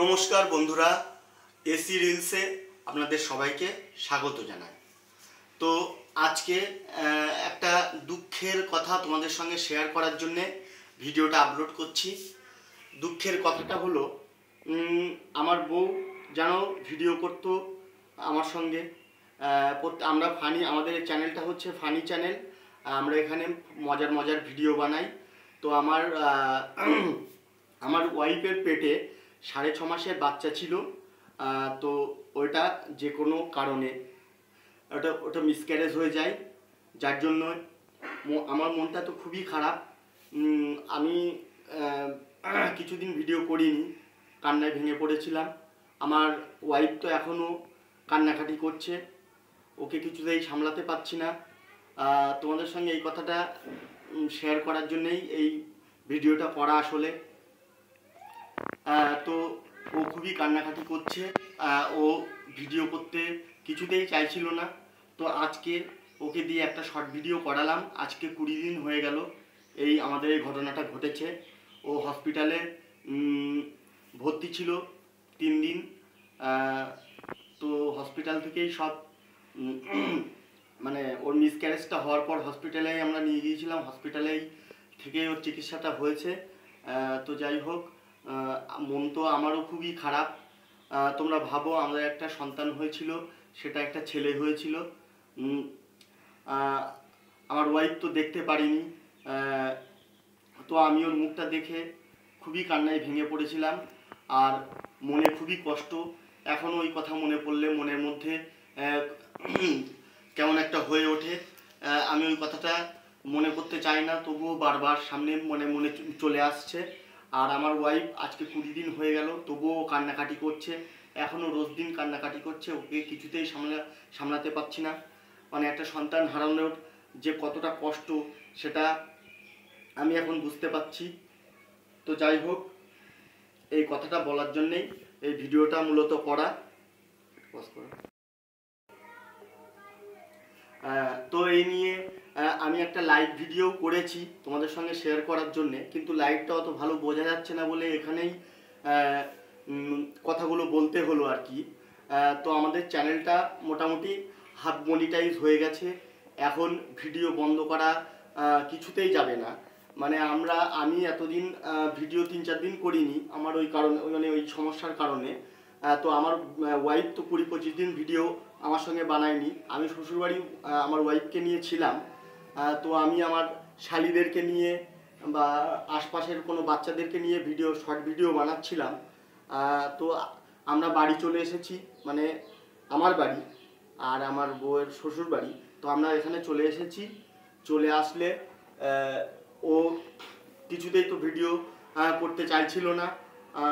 নমস্কার বন্ধুরা, এসি রিলসে আপনাদের সবাইকে স্বাগত জানাই। তো আজকে একটা দুঃখের কথা তোমাদের সঙ্গে শেয়ার করার জন্যে ভিডিওটা আপলোড করছি। দুঃখের কথাটা হলো, আমার বউ জানো ভিডিও করতো আমার সঙ্গে। আমরা আমাদের চ্যানেলটা হচ্ছে ফানি চ্যানেল। আমরা এখানে মজার মজার ভিডিও বানাই। তো আমার ওয়াইফের পেটে 6.5 মাসের বাচ্চা ছিল। তো ওইটা যে কোনো কারণে ওটা মিসক্যারেজ হয়ে যায়, যার জন্য আমার মনটা তো খুবই খারাপ। আমি কিছুদিন ভিডিও করিনি, কান্নায় ভেঙে পড়েছিলাম। আমার ওয়াইফ তো এখনও কান্নাকাটি করছে, ওকে কিছুতেই সামলাতে পারছি না। তোমাদের সঙ্গে এই কথাটা শেয়ার করার জন্যেই এই ভিডিওটা করা আসলে। তো ও খুবই কান্নাকাটি করছে, ও ভিডিও করতে কিছুতেই চাইছিল না। তো আজকে ওকে দিয়ে একটা শর্ট ভিডিও করালাম। আজকে 20 দিন হয়ে গেল আমাদের এই ঘটনাটা ঘটেছে। ও হসপিটালে ভর্তি ছিল 3 দিন। তো হসপিটাল থেকেই সব মানে ওর মিসক্যারেজটা হওয়ার পর হসপিটালেই আমরা নিয়ে গিয়েছিলাম, হসপিটালেই থেকে ওর চিকিৎসাটা হয়েছে। তো যাই হোক, মন তো আমারও খুবই খারাপ। তোমরা ভাবো, আমাদের একটা সন্তান হয়েছিল, সেটা একটা ছেলে হয়েছিল। আমার ওয়াইফ তো দেখতে পারিনি। তো আমি ওর মুখটা দেখে খুবই কান্নায় ভেঙে পড়েছিলাম, আর মনে খুবই কষ্ট। এখন ওই কথা মনে পড়লে মনের মধ্যে কেমন একটা হয়ে ওঠে। আমি ওই কথাটা মনে করতে চাই না, তবুও বারবার সামনে মনে চলে আসছে। আর আমার ওয়াইফ আজকে 20 দিন হয়ে গেল, তবুও কান্নাকাটি করছে, এখনও রোজ দিন কান্নাকাটি করছে। ওকে কিছুতেই সামলাতে পারছি না। মানে একটা সন্তান হারানোর যে কতটা কষ্ট, সেটা আমি এখন বুঝতে পারছি। তো যাই হোক, এই কথাটা বলার জন্যেই এই ভিডিওটা মূলত করা। তো এই নিয়ে আমি একটা লাইভ ভিডিও করেছি তোমাদের সঙ্গে শেয়ার করার জন্যে, কিন্তু লাইভটা অত ভালো বোঝা যাচ্ছে না বলে এখানেই কথাগুলো বলতে হলো আর কি। তো আমাদের চ্যানেলটা মোটামুটি হাফ মনিটাইজ হয়ে গেছে। এখন ভিডিও বন্ধ করা কিছুতেই যাবে না। মানে আমি এতদিন ভিডিও 3-4 দিন করিনি, আমার ওই কারণে, মানে ওই সমস্যার কারণে। তো আমার ওয়াইফ তো 20-25 দিন ভিডিও আমার সঙ্গে বানায়নি। আমি শ্বশুরবাড়ি আমার ওয়াইফকে নিয়ে ছিলাম। তো আমি আমার শালিদেরকে নিয়ে বা আশপাশের কোনো বাচ্চাদেরকে নিয়ে শর্ট ভিডিও বানাচ্ছিলাম। তো আমরা বাড়ি চলে এসেছি, মানে আমার বাড়ি আর আমার বউয়ের শ্বশুর বাড়ি। তো আমরা এখানে চলে এসেছি। চলে আসলে ও কিছুতেই তো ভিডিও করতে চাইছিল না।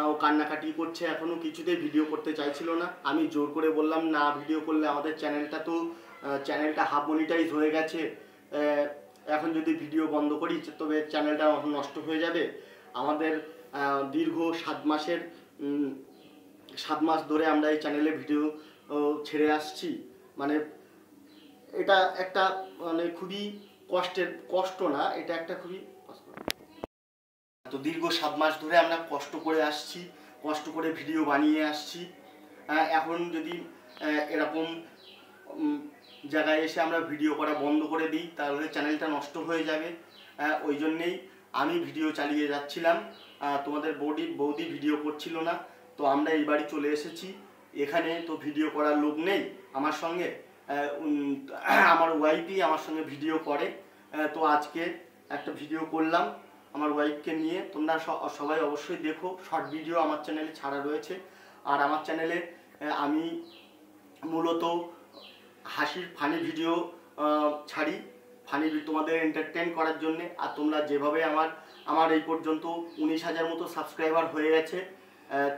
ও কান্নাকাটি করছে, এখনও কিছুতেই ভিডিও করতে চাইছিল না। আমি জোর করে বললাম, না, ভিডিও করলে আমাদের চ্যানেলটা হাফ মনিটাইজ হয়ে গেছে। এখন যদি ভিডিও বন্ধ করি তবে চ্যানেলটা নষ্ট হয়ে যাবে। আমাদের দীর্ঘ 7 মাস ধরে আমরা এই চ্যানেলে ভিডিও ছেড়ে আসছি। মানে এটা একটা মানে খুবই কষ্ট না, এটা একটা খুবই কষ্ট। তো দীর্ঘ 7 মাস ধরে আমরা কষ্ট করে আসছি, কষ্ট করে ভিডিও বানিয়ে আসছি। এখন যদি এরকম জায়গায় এসে আমরা ভিডিও করা বন্ধ করে দিই তাহলে চ্যানেলটা নষ্ট হয়ে যাবে। ওই জন্যেই আমি ভিডিও চালিয়ে যাচ্ছিলাম, তোমাদের বৌদি ভিডিও করছিল না। তো আমরা এই বাড়ি চলে এসেছি। এখানে তো ভিডিও করার লোক নেই আমার সঙ্গে, আমার ওয়াইফই আমার সঙ্গে ভিডিও করে। তো আজকে একটা ভিডিও করলাম আমার ওয়াইফকে নিয়ে। তোমরা সবাই অবশ্যই দেখো, শর্ট ভিডিও আমার চ্যানেলে ছাড়া রয়েছে। আর আমার চ্যানেলে আমি মূলত হাসির ফানি ভিডিও ছাড়ি, তোমাদের এন্টারটেইন করার জন্যে। আর তোমরা যেভাবে আমার এই পর্যন্ত 19,000 মতো সাবস্ক্রাইবার হয়ে গেছে।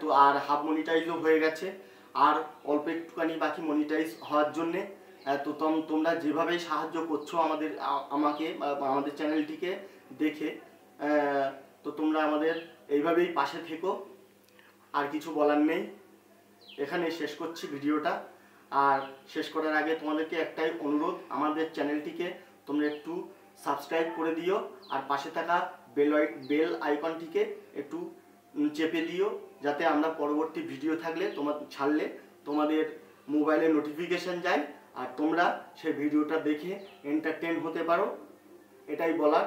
তো আর হাফ মনিটাইজও হয়ে গেছে, আর অল্প একটুখানি বাকি মনিটাইজ হওয়ার জন্যে। তো তোমরা যেভাবেই সাহায্য করছো আমাকে আমাদের চ্যানেলটিকে দেখে, তো তোমরা আমাদের এইভাবেই পাশে থেকো। আর কিছু বলার নেই, এখানে শেষ করছি ভিডিওটা। আর শেষ করার আগে তোমাদেরকে একটাই অনুরোধ, আমাদের চ্যানেলটিকে তোমরা একটু সাবস্ক্রাইব করে দিও, আর পাশে থাকা বেল আইকনটিকে একটু চেপে দিও, যাতে আমরা পরবর্তী ভিডিও থাকলে ছাড়লে তোমাদের মোবাইলে নোটিফিকেশান যায় আর তোমরা সেই ভিডিওটা দেখে এন্টারটেন হতে পারো। এটাই বলার।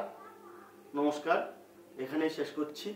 নমস্কার, এখানেই শেষ করছি।